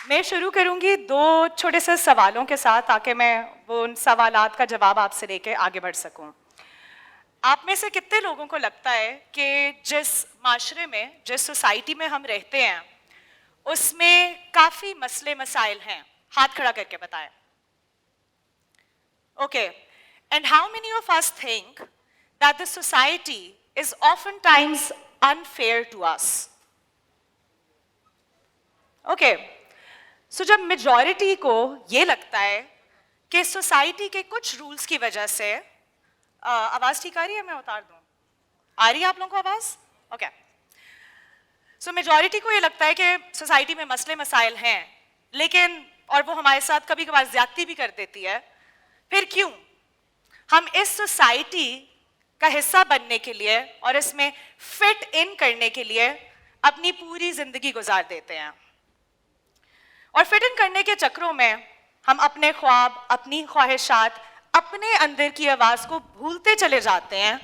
मैं शुरू करूंगी दो छोटे से सवालों के साथ ताकि मैं वो उन सवालात का जवाब आपसे लेके आगे बढ़ सकूं। आप में से कितने लोगों को लगता है कि जिस माशरे में, जिस सोसाइटी में हम रहते हैं, उसमें काफ़ी मसले मसाइल हैं? हाथ खड़ा करके बताएं। Okay, and how many of us think that the society is often times unfair to us? Okay, so जब मेजॉरिटी को ये लगता है कि सोसाइटी के कुछ रूल्स की वजह से आवाज़ ठीक आ रही है? मैं उतार दूं? आ रही है आप लोगों को आवाज़? ओके, सो मेजॉरिटी को ये लगता है कि सोसाइटी में मसले मसाइल हैं, लेकिन और वो हमारे साथ कभी कभार ज्यादती भी कर देती है। फिर क्यों हम इस सोसाइटी का हिस्सा बनने के लिए और इसमें फिट इन करने के लिए अपनी पूरी जिंदगी गुजार देते हैं, और फिट इन करने के चक्रों में हम अपने ख्वाब, अपनी ख्वाहिशात, अपने अंदर की आवाज को भूलते चले जाते हैं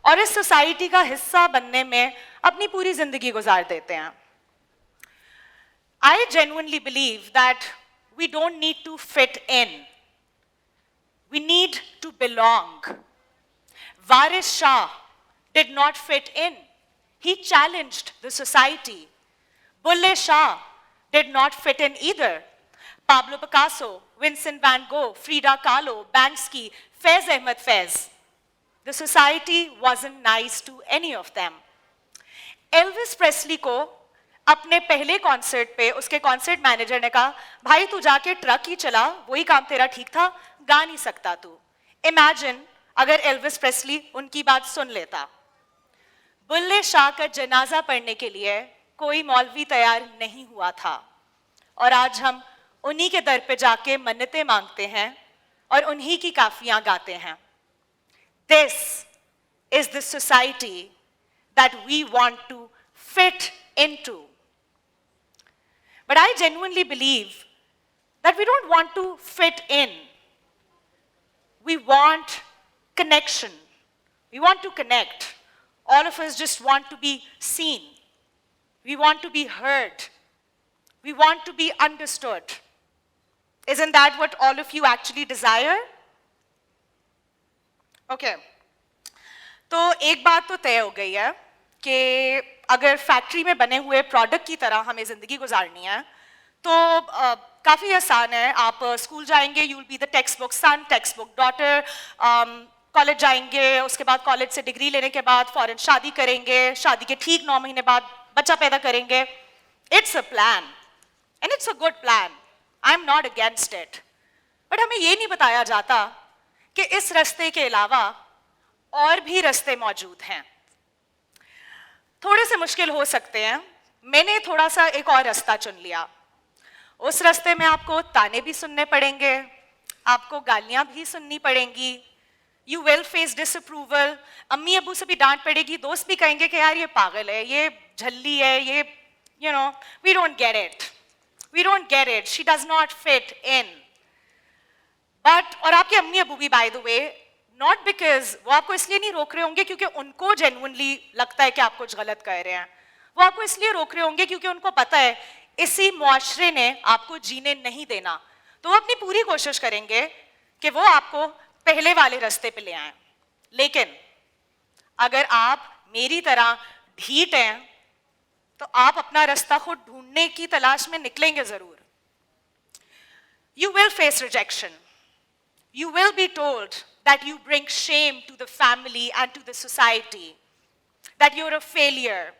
और इस सोसाइटी का हिस्सा बनने में अपनी पूरी जिंदगी गुजार देते हैं। I genuinely believe that we don't need to fit in. We need to belong. Waris Shah did not fit in. He challenged the society. Bulle Shah did not fit in either. Pablo Picasso, Vincent van Gogh, Frida Kahlo, Banksy, Faiz Ahmed Faiz. The society wasn't nice to any of them. Elvis Presley को अपने पहले concert पे उसके concert manager ने कहा, भाई तू जाके ट्रक ही चला, वही काम तेरा ठीक था, गा नहीं सकता तू। इमेजिन अगर एल्विस प्रेस्ली उनकी बात सुन लेता। बुल्ले शाह का जनाजा पढ़ने के लिए कोई मौलवी तैयार नहीं हुआ था, और आज हम उन्हीं के दर पे जाके मन्नतें मांगते हैं और उन्हीं की काफियां गाते हैं। This is the society that we want to fit into. But I genuinely believe that we don't want to fit in. We want connection. We want to connect. All of us just want to be seen. We want to be heard. We want to be understood. Isn't that what all of you actually desire? Okay. तो एक बात तो तय हो गई है कि अगर फैक्ट्री में बने हुए प्रोडक्ट की तरह हमें ज़िंदगी गुजारनी है तो काफ़ी आसान है। आप स्कूल जाएंगे, you will be the text book son, text book daughter, college जाएंगे, उसके बाद कॉलेज से डिग्री लेने के बाद फ़ौरन शादी करेंगे, शादी के ठीक 9 महीने बाद बच्चा पैदा करेंगे। It's a plan and it's a good plan, I am not against it, but हमें ये नहीं बताया जाता कि इस रास्ते के अलावा और भी रास्ते मौजूद हैं। थोड़े से मुश्किल हो सकते हैं, मैंने थोड़ा सा एक और रास्ता चुन लिया। उस रास्ते में आपको ताने भी सुनने पड़ेंगे, आपको गालियां भी सुननी पड़ेंगी, यू विल फेस डिसअप्रूवल, अम्मी अबू से भी डांट पड़ेगी, दोस्त भी कहेंगे कि यार ये पागल है, ये झल्ली है, ये you know we don't get it, she does not fit in. But और आपके अम्मी अबू भी by the way, not because वो आपको इसलिए नहीं रोक रहे होंगे क्योंकि उनको जेन्युइनली लगता है कि आप कुछ गलत कर रहे हैं, वो आपको इसलिए रोक रहे होंगे क्योंकि उनको पता है इसी मुआशरे ने आपको जीने नहीं देना, तो वो अपनी पूरी कोशिश करेंगे कि वो आपको पहले वाले रास्ते पे ले आए। लेकिन अगर आप मेरी तरह ढीठ हैं तो आप अपना रास्ता खुद ढूंढने की तलाश में निकलेंगे जरूर। You will face rejection, you will be told that you bring shame to the family and to the society, that you're a failure,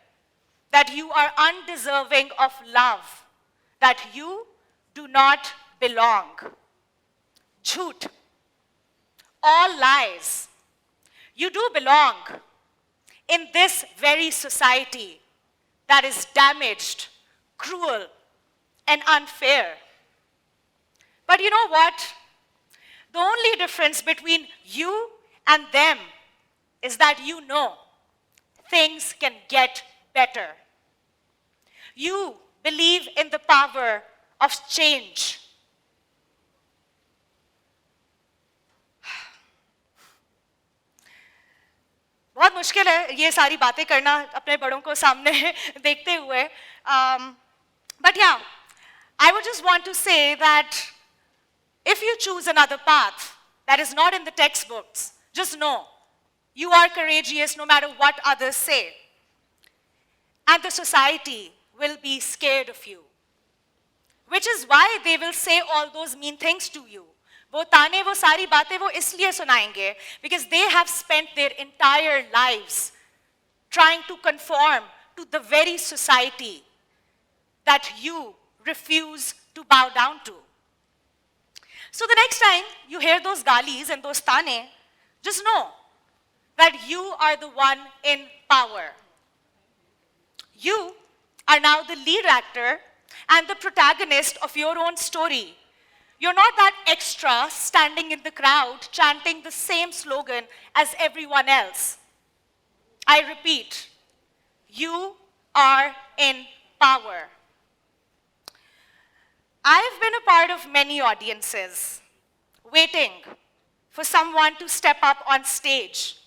that you are undeserving of love, that you do not belong. Jhoot. All lies. You do belong in this very society that is damaged, cruel, and unfair. But you know what? The only difference between you and them is that you know things can get better. You believe in the power of change. बहुत मुश्किल है ये सारी बातें करना अपने बड़ों को सामने देखते हुए, बट या I would just want to say that if you choose another path that is not in the textbooks, just know you are courageous no matter what others say. And the society will be scared of you, which is why they will say all those mean things to you. वो ताने, वो सारी बातें वो इसलिए सुनाएंगे because they have spent their entire lives trying to conform to the very society that you refuse to bow down to. So the next time you hear those galis and those tane, just know that you are the one in power. You are now the lead actor and the protagonist of your own story. You're not that extra standing in the crowd chanting the same slogan as everyone else. I repeat, you are in power. I've been a part of many audiences, waiting for someone to step up on stage,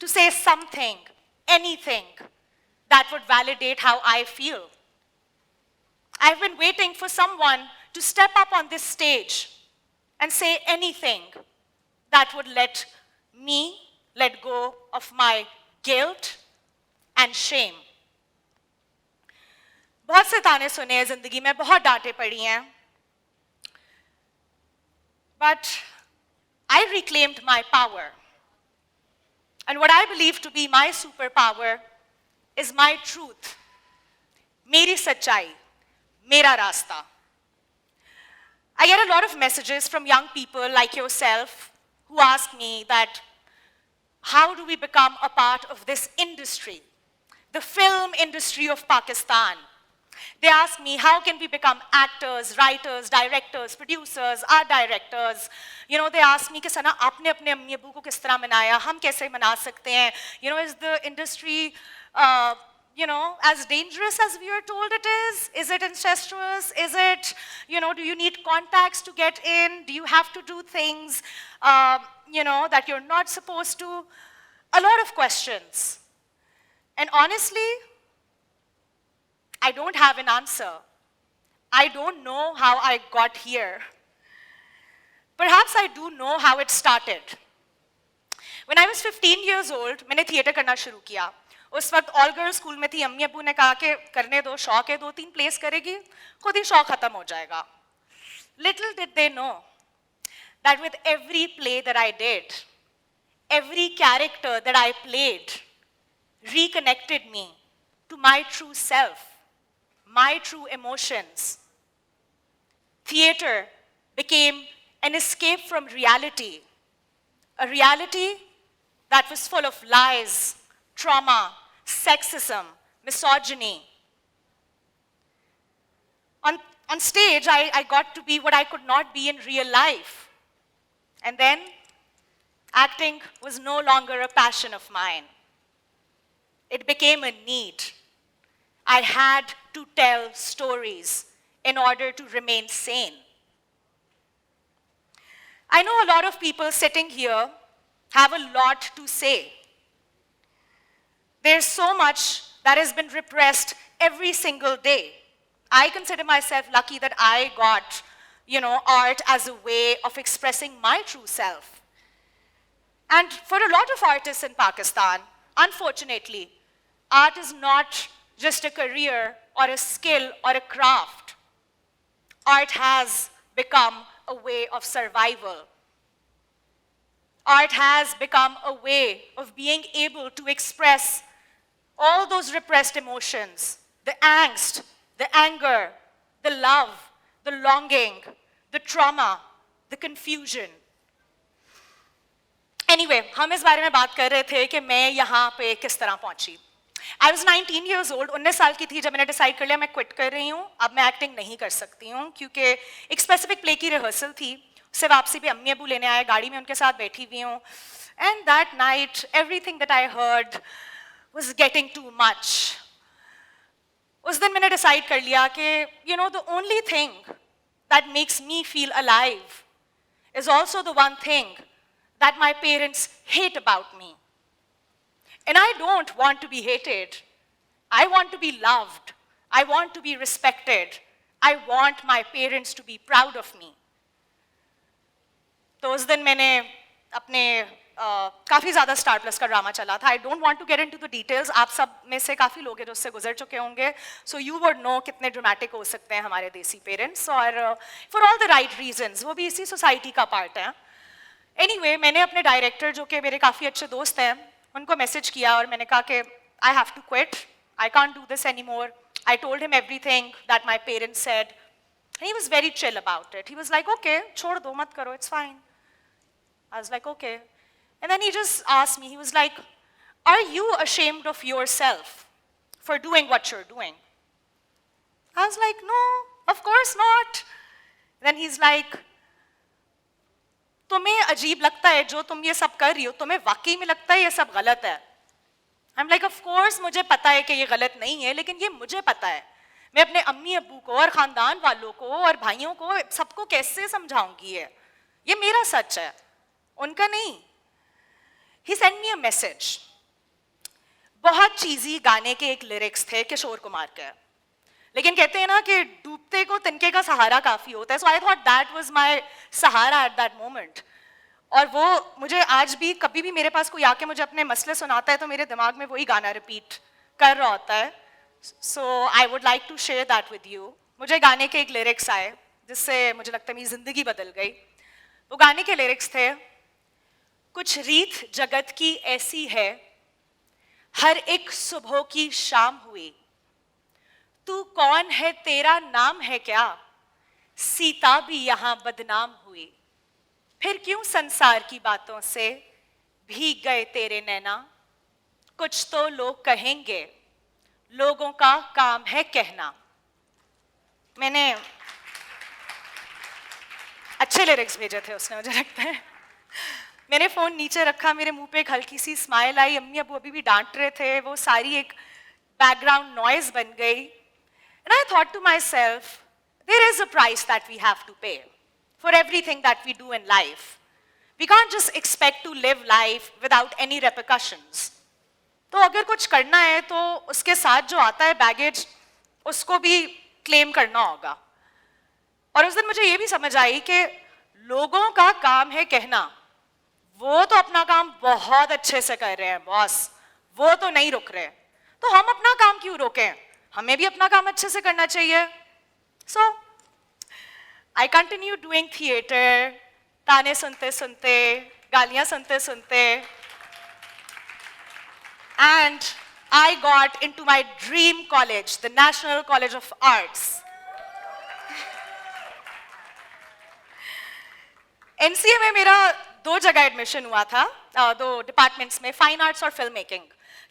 to say something, anything that would validate how I feel. I've been waiting for someone to step up on this stage and say anything that would let me let go of my guilt and shame. बहुत से ताने सुने हैं जिंदगी में, बहुत डांटे पड़ी हैं. But I reclaimed my power. And what I believe to be my superpower is my truth. मेरी सच्चाई, मेरा रास्ता. I get a lot of messages from young people like yourself who ask me that, how do we become a part of this industry, the film industry of Pakistan? They ask me, how can we become actors, writers, directors, producers, art directors? You know, they ask me, कि सना आपने अपने अम्मी अब्बू को किस तरह मनाया, हम कैसे मना सकते हैं? You know, is the industry, you know, as dangerous as we are told it is? Is it incestuous? Is it, you know, do you need contacts to get in? Do you have to do things, you know, that you're not supposed to? A lot of questions. And honestly, I don't have an answer. I don't know how I got here. Perhaps I do know how it started. When I was 15 years old, मैंने theatre करना शुरू किया. उस वक्त all girls school में थी, अम्मी अब्बू ने कहा कि करने दो, शौक है, 2-3 प्लेस करेगी, खुद ही शौक खत्म हो जाएगा. Little did they know that with every play that I did, every character that I played reconnected me to my true self, my true emotions. Theater became an escape from reality, a reality that was full of lies, trauma, sexism, misogyny. On stage, I got to be what I could not be in real life. And then, acting was no longer a passion of mine. It became a need. I had to tell stories in order to remain sane. I know a lot of people sitting here have a lot to say. There's so much that has been repressed every single day. I consider myself lucky that I got, you know, art as a way of expressing my true self. And for a lot of artists in Pakistan, unfortunately, art is not just a career or a skill or a craft. Art has become a way of survival. Art has become a way of being able to express all those repressed emotions, the angst, the anger, the love, the longing, the trauma, the confusion. Anyway, हम इस बारे में बात कर रहे थे कि मैं यहाँ पे किस तरह पहुँची. I was 19 years old, 19 साल की थी जब मैंने डिसाइड कर लिया मैं क्विट कर रही हूँ, अब मैं एक्टिंग नहीं कर सकती हूँ क्योंकि एक स्पेसिफिक प्ले की रिहर्सल थी, उससे वापसी पे अम्मी अबू लेने आए, गाड़ी में उनके साथ बैठी हुई हूँ. And that night, everything that I heard was getting too much. उस दिन मैंने डिसाइड कर लिया कि, you know, the only thing that makes me feel alive is also the one thing that my parents hate about me. And I don't want to be hated. I want to be loved. I want to be respected. I want my parents to be proud of me. तो उस दिन मैंने अपने काफ़ी ज़्यादा star plus का drama चला था. I don't want to get into the details. आप सब में से काफ़ी लोग हैं जो उससे गुजर चुके होंगे, सो यू वुड नो कितने ड्रामेटिक हो सकते हैं हमारे देसी पेरेंट्स, और for all the right reasons. वो भी इसी सोसाइटी का पार्ट है. एनीवे, मैंने अपने डायरेक्टर जो कि मेरे काफ़ी अच्छे दोस्त हैं उनको मैसेज किया और मैंने कहा कि I have to quit, I can't do this any more. I told him everything that my parents said. He was very chill about it. He was like, okay, छोड़ दो, मत करो, it's fine. I was like, okay. And then he just asked me, he was like, are you ashamed of yourself for doing what you're doing? I was like, no, of course not. Then he's like, तुम्हें अजीब लगता है जो तुम ये सब कर रही हो, तुम्हें वाकई में लगता है ये सब गलत है? I'm like, of course मुझे पता है कि ये गलत नहीं है, लेकिन ये मुझे पता है. मैं अपने अम्मी अब्बू को और ख़ानदान वालों को और भाइयों को सबको कैसे समझाऊंगी ये मेरा सच है, उनका नहीं. He sent me a message. बहुत चीज़ी गाने के एक लिरिक्स थे किशोर कुमार के, लेकिन कहते हैं ना कि डूबते को तिनके का सहारा काफ़ी होता है. So I thought that was my सहारा एट दैट मोमेंट. और वो मुझे आज भी, कभी भी मेरे पास कोई आके मुझे अपने मसले सुनाता है तो मेरे दिमाग में वही गाना रिपीट कर रहा होता है. So I would like to share that with you. मुझे गाने के एक लिरिक्स आए जिससे मुझे लगता है मेरी ज़िंदगी बदल गई. वो गाने के लिरिक्स थे, कुछ रीत जगत की ऐसी है, हर एक सुबह की शाम हुई, तू कौन है तेरा नाम है क्या, सीता भी यहाँ बदनाम हुई, फिर क्यों संसार की बातों से भीग गए तेरे नैना, कुछ तो लोग कहेंगे, लोगों का काम है कहना. मैंने अच्छे लिरिक्स भेजे थे उसने, मुझे लगता है. मैंने फ़ोन नीचे रखा, मेरे मुंह पे एक हल्की सी स्माइल आई. अम्मी अबू अभी भी डांट रहे थे, वो सारी एक बैकग्राउंड नॉइज बन गई. And I thought to myself, there is a price that we have to pay for everything that we do in life. We can't just expect to live life without any repercussions. तो अगर कुछ करना है तो उसके साथ जो आता है बैगेज, उसको भी क्लेम करना होगा. और उस दिन मुझे ये भी समझ आई कि लोगों का काम है कहना. वो तो अपना काम बहुत अच्छे से कर रहे हैं बॉस, वो तो नहीं रुक रहे, तो हम अपना काम क्यों रोकें? हमें भी अपना काम अच्छे से करना चाहिए. सो आई कंटिन्यू डूइंग थिएटर, ताने सुनते सुनते, गालियां सुनते सुनते, and I got into my dream college, the National College of Arts. NCA में मेरा 2 जगह एडमिशन हुआ था, 2 डिपार्टमेंट्स में, फाइन आर्ट्स और film making.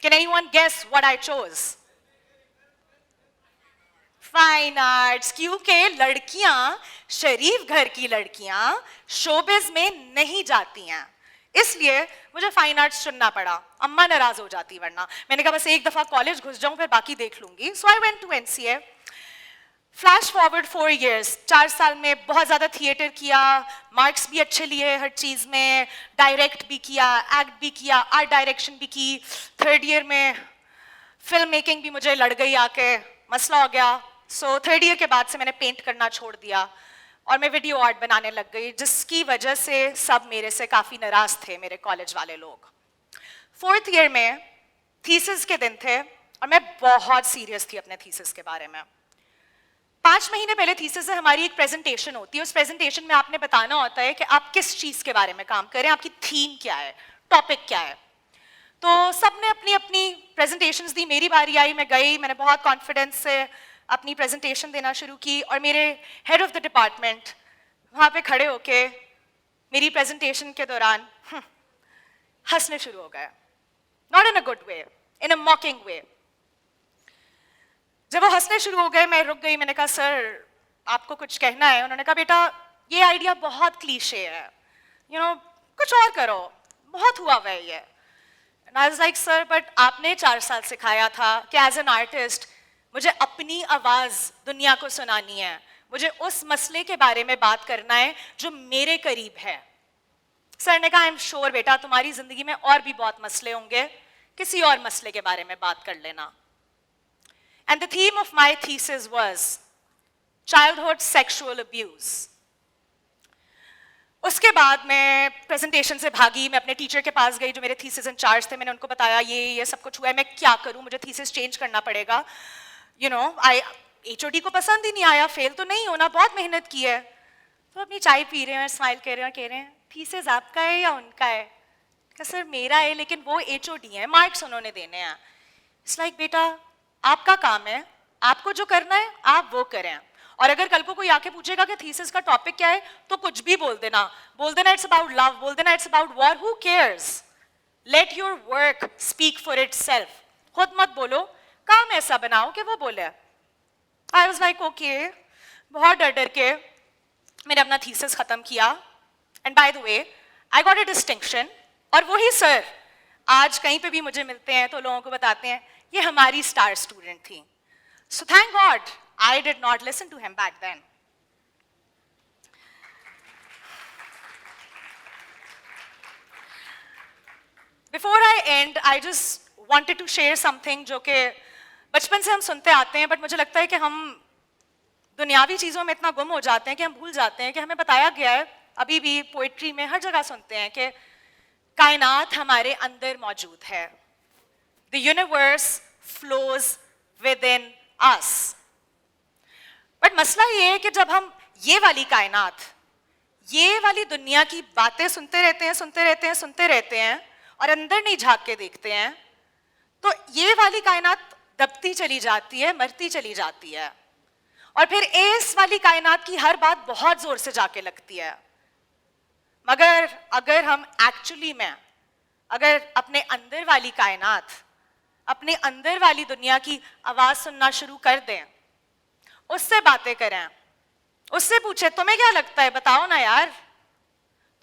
Can anyone guess what I chose? Fine arts, क्योंकि लड़कियां, शरीफ घर की लड़कियां शोबिज में नहीं जाती हैं, इसलिए मुझे फाइन आर्ट्स चुनना पड़ा. अम्मा नाराज हो जाती वरना. मैंने कहा बस एक दफा कॉलेज घुस जाऊं फिर बाकी देख लूंगी. So I went to NCA. Flash forward 4 years, 4 साल में बहुत ज़्यादा थिएटर किया, मार्क्स भी अच्छे लिए हर चीज़ में, डायरेक्ट भी किया, एक्ट भी किया, आर्ट डायरेक्शन भी की. 3rd year में फिल्म मेकिंग भी मुझे लड़ गई आके, मसला हो गया. सो 3rd year के बाद से मैंने पेंट करना छोड़ दिया और मैं वीडियो आर्ट बनाने लग गई, जिसकी वजह से सब मेरे से काफ़ी नाराज़ थे मेरे कॉलेज वाले लोग. 4th year में थीसिस के दिन थे और मैं बहुत सीरियस थी अपने थीसिस के बारे में. 5 महीने पहले थीसिस से हमारी एक प्रेजेंटेशन होती है. उस प्रेजेंटेशन में आपने बताना होता है कि आप किस चीज़ के बारे में काम करें, आपकी थीम क्या है, टॉपिक क्या है. तो सब ने अपनी अपनी प्रेजेंटेशंस दी. मेरी बारी आई, मैं गई, मैंने बहुत कॉन्फिडेंस से अपनी प्रेजेंटेशन देना शुरू की और मेरे हेड ऑफ द डिपार्टमेंट वहाँ पे खड़े होके मेरी प्रेजेंटेशन के दौरान हंसने शुरू हो गए. Not in a good way, in a mocking way. जब वो हंसने शुरू हो गए मैं रुक गई. मैंने कहा सर आपको कुछ कहना है? उन्होंने कहा बेटा ये आइडिया बहुत क्लीशे है, कुछ और करो, बहुत हुआ हुआ है ये. And I was like, sir, but आपने 4 साल सिखाया था कि एज एन आर्टिस्ट मुझे अपनी आवाज़ दुनिया को सुनानी है, मुझे उस मसले के बारे में बात करना है जो मेरे करीब है. सर ने कहा आई एम श्योर बेटा तुम्हारी ज़िंदगी में और भी बहुत मसले होंगे, किसी और मसले के बारे में बात कर लेना. And the theme of my thesis was childhood sexual abuse. उसके बाद मैं प्रेजेंटेशन से भागी, मैं अपने टीचर के पास गई जो मेरे थीसिस इंचार्ज थे, मैंने उनको बताया ये सब कुछ हुआ है, मैं क्या करूं, मुझे थीसिस चेंज करना पड़ेगा। यू नो HOD को पसंद ही नहीं आया, फेल तो नहीं होना, बहुत मेहनत की है। तो अपनी चाय पी रहे हैं, स्माइल कर रहे हैं, कह रहे हैं थीसिस आपका है या उनका है? सर मेरा है, लेकिन वो HOD है, मार्क्स उन्होंने देने हैं। इट्स लाइक बेटा आपका काम है, आपको जो करना है आप वो करें, और अगर कल को कोई आके पूछेगा कि थीसिस का टॉपिक क्या है तो कुछ भी बोल देना इट्स अबाउट लव, बोल देना it's about war, who cares, let your work speak for itself, खुद मत बोलो, काम ऐसा बनाओ कि वो बोले। आई वाज लाइक ओके, बहुत डर डर के मैंने अपना थीसिस खत्म किया, and bye the way I got a distinction, और वही सर आज कहीं पे भी मुझे मिलते हैं तो लोगों को बताते हैं ये हमारी स्टार स्टूडेंट थी। So thank God I did not listen to him back then. Before I end, I just wanted to share something जो कि बचपन से हम सुनते आते हैं, बट मुझे लगता है कि हम दुनियावी चीज़ों में इतना गुम हो जाते हैं कि हम भूल जाते हैं कि हमें बताया गया है, अभी भी पोइट्री में हर जगह सुनते हैं कि कायनात हमारे अंदर मौजूद है। The universe flows within us. But मसला ये है कि जब हम ये वाली कायनात, ये वाली दुनिया की बातें सुनते रहते हैं और अंदर नहीं झांक के देखते हैं, तो ये वाली कायनात दबती चली जाती है, मरती चली जाती है, और फिर इस वाली कायनात की हर बात बहुत जोर से जाके लगती है। मगर अगर हम एक्चुअली में अगर अपने अंदर वाली कायनात, अपने अंदर वाली दुनिया की आवाज सुनना शुरू कर दें, उससे बातें करें, उससे पूछे तुम्हें क्या लगता है, बताओ ना यार,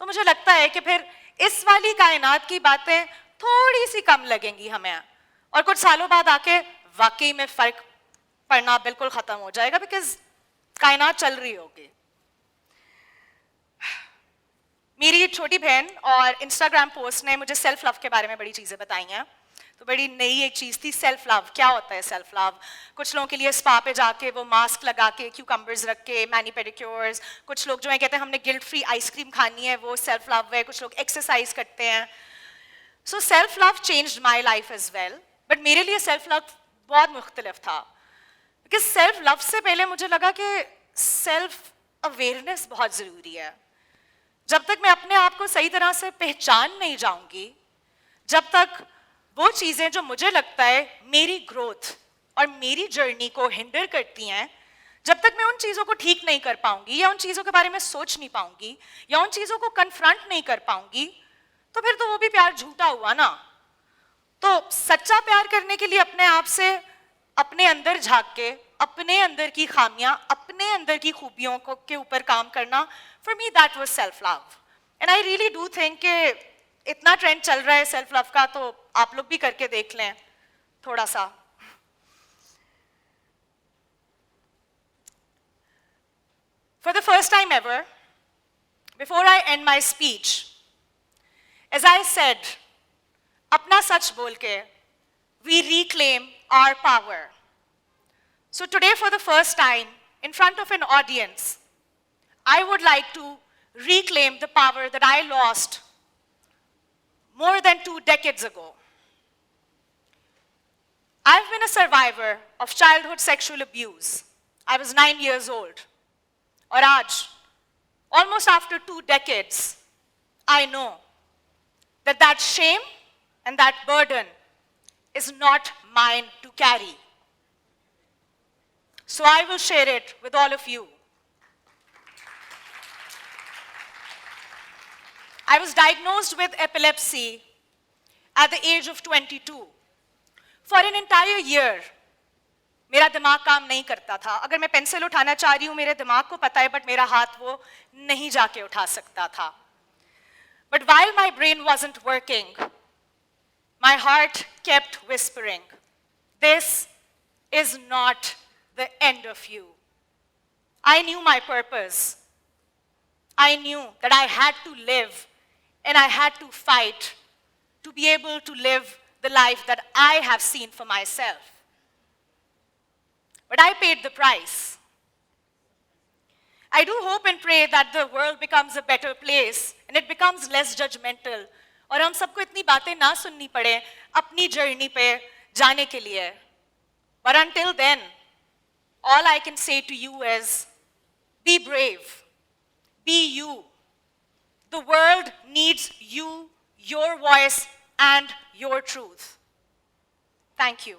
तो मुझे लगता है कि फिर इस वाली कायनात की बातें थोड़ी सी कम लगेंगी हमें, और कुछ सालों बाद आके वाकई में फर्क पड़ना बिल्कुल खत्म हो जाएगा, बिकॉज कायनात चल रही होगी। मेरी छोटी बहन और इंस्टाग्राम पोस्ट ने मुझे सेल्फ लव के बारे में बड़ी चीजें बताई हैं। तो बड़ी नई एक चीज़ थी सेल्फ लव। क्या होता है सेल्फ लव? कुछ लोगों के लिए स्पा पे जाके वो मास्क लगा के, क्यूकम्बर्स रख के, मैनी पेडिक्योर्स, कुछ लोग जो है कहते हैं हमने गिल्ट फ्री आइसक्रीम खानी है, वो सेल्फ लव है, कुछ लोग एक्सरसाइज करते हैं। So self love changed my life as well, but मेरे लिए सेल्फ लव बहुत मुख्तलिफ था, बिकॉज सेल्फ लव से पहले मुझे लगा कि सेल्फ अवेयरनेस बहुत ज़रूरी है। जब तक मैं अपने आप को सही तरह से पहचान नहीं जाऊंगी, जब तक वो चीज़ें जो मुझे लगता है मेरी ग्रोथ और मेरी जर्नी को हिंडर करती हैं, जब तक मैं उन चीज़ों को ठीक नहीं कर पाऊंगी, या उन चीज़ों के बारे में सोच नहीं पाऊंगी, या उन चीज़ों को कन्फ्रंट नहीं कर पाऊंगी, तो फिर तो वो भी प्यार झूठा हुआ ना। तो सच्चा प्यार करने के लिए अपने आप से अपने अंदर झांक के, अपने अंदर की खामियां, अपने अंदर की खूबियों को के ऊपर काम करना, for me that was self love. And I really do think कि इतना ट्रेंड चल रहा है सेल्फ लव का, तो आप लोग भी करके देख लें थोड़ा सा। For the first time ever, before I end my speech, as I said, अपना सच बोल के, we reclaim our power. So today, for the first time, in front of an audience, I would like to reclaim the power that I lost more than 2 decades ago. I've been a survivor of childhood sexual abuse. I was 9 years old. और आज, almost after 2 decades, I know that that shame and that burden is not mine to carry. So I will share it with all of you. I was diagnosed with epilepsy at the age of 22. For an entire year, मेरा दिमाग काम नहीं करता था। अगर मैं pencil उठाना चाह रही हूँ, मेरे दिमाग को पता है, बट मेरा हाथ वो नहीं जाके उठा सकता था। But while my brain wasn't working, my heart kept whispering, this is not the end of you. I knew my purpose. I knew that I had to live and I had to fight to be able to live the life that I have seen for myself. But I paid the price. I do hope and pray that the world becomes a better place and it becomes less judgmental. और हम सबको इतनी बातें ना सुननी पड़े अपनी journey पे जाने के लिए. But until then, all I can say to you is, be brave, be you. The world needs you, your voice, and your truth. Thank you.